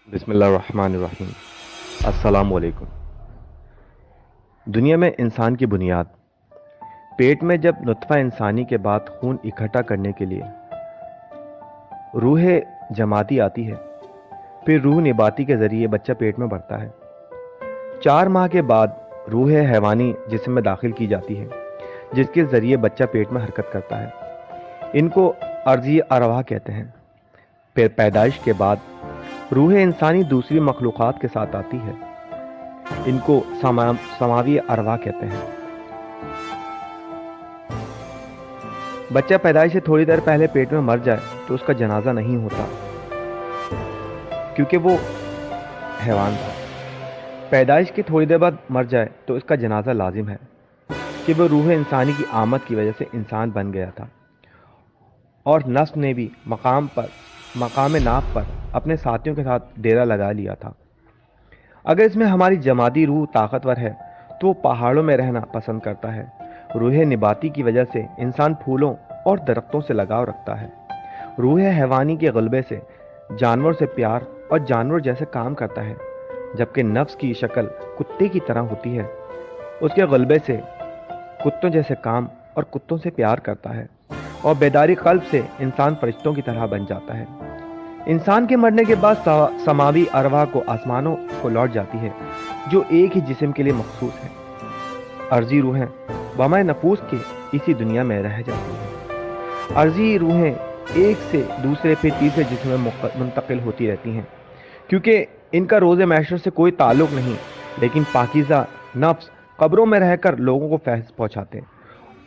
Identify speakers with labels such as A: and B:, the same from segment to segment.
A: बिस्मिल्लाहिर्रहमानिर्रहीम। अस्सलाम वालेकुम। दुनिया में इंसान की बुनियाद पेट में जब नुत्फ़ा इंसानी के बाद खून इकट्ठा करने के लिए रूह जमाती आती है, फिर रूह निबाती के ज़रिए बच्चा पेट में बढ़ता है। 4 माह के बाद रूह हैवानी जिस्म में दाखिल की जाती है, जिसके ज़रिए बच्चा पेट में हरकत करता है। इनको अर्ज़ी अरवाह कहते हैं। फिर पैदाइश के बाद रूह इंसानी दूसरी मखलूक़ात के साथ आती है। इनको समावी अरवाह कहते हैं। बच्चा पैदाइश से थोड़ी देर पहले पेट में मर जाए तो उसका जनाजा नहीं होता, क्योंकि वो हैवान था। पैदाइश के थोड़ी देर बाद मर जाए तो इसका जनाजा लाजिम है कि वो रूह इंसानी की आमद की वजह से इंसान बन गया था, और नफ्स ने भी मकाम नाप पर अपने साथियों के साथ डेरा लगा लिया था। अगर इसमें हमारी जमादी रूह ताकतवर है तो वो पहाड़ों में रहना पसंद करता है। रूह निबाती की वजह से इंसान फूलों और दरख्तों से लगाव रखता है। रूह हैवानी के गलबे से जानवर से प्यार और जानवर जैसे काम करता है, जबकि नफ्स की शक्ल कुत्ते की तरह होती है। उसके गलबे से कुत्तों जैसे काम और कुत्तों से प्यार करता है, और बेदारी कल्ब से इंसान फरिश्तों की तरह बन जाता है। इंसान के मरने के बाद समावी अरवाह को आसमानों को लौट जाती है, जो एक ही जिस्म के लिए मखसूस है। अर्जी रूहें बमाए नफूस के इसी दुनिया में रह जाती हैं। अर्जी रूहें एक से दूसरे फिर तीसरे जिस्म में मुंतकिल होती रहती हैं, क्योंकि इनका रोज़े महशर से कोई ताल्लुक नहीं, लेकिन पाकीज़ा नफ्स कब्रों में रहकर लोगों को फैज़ पहुँचाते हैं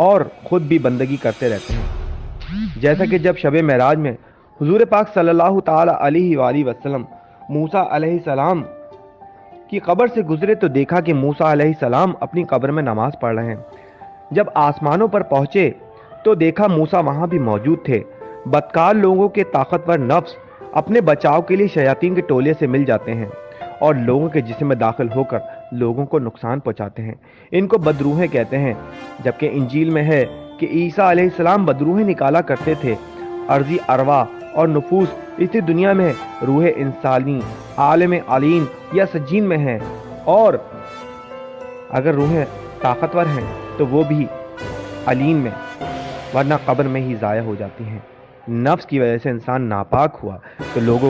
A: और ख़ुद भी बंदगी करते रहते हैं। जैसा कि जब शब मेराज में हुजूर पाक सल्लल्लाहु ताला अलैहि वसल्लम मूसा अलैहिस्सलाम की कब्र से गुजरे तो देखा कि मूसा अलैहिस्सलाम अपनी कब्र में नमाज पढ़ रहे हैं। जब आसमानों पर पहुंचे तो देखा मूसा वहां भी मौजूद थे। बदकार लोगों के ताकतवर नफ्स अपने बचाव के लिए शयातीन के टोले से मिल जाते हैं और लोगों के जिस्म में दाखिल होकर लोगों को नुकसान पहुंचाते हैं। इनको बदरूहें कहते हैं, जबकि इंजील में है कि ईसा अलैहिस्सलाम बदरूहें निकाला करते थे। अर्जी अरवाह और नफूस इसी दुनिया में रूह इंसानी आलम अलीन या सजीन में है, और अगर रूहें ताकतवर हैं तो वो भी अलीन में, वरना कब्र में ही ज़ाया हो जाती हैं। नफ्स की वजह से इंसान नापाक हुआ तो लोगों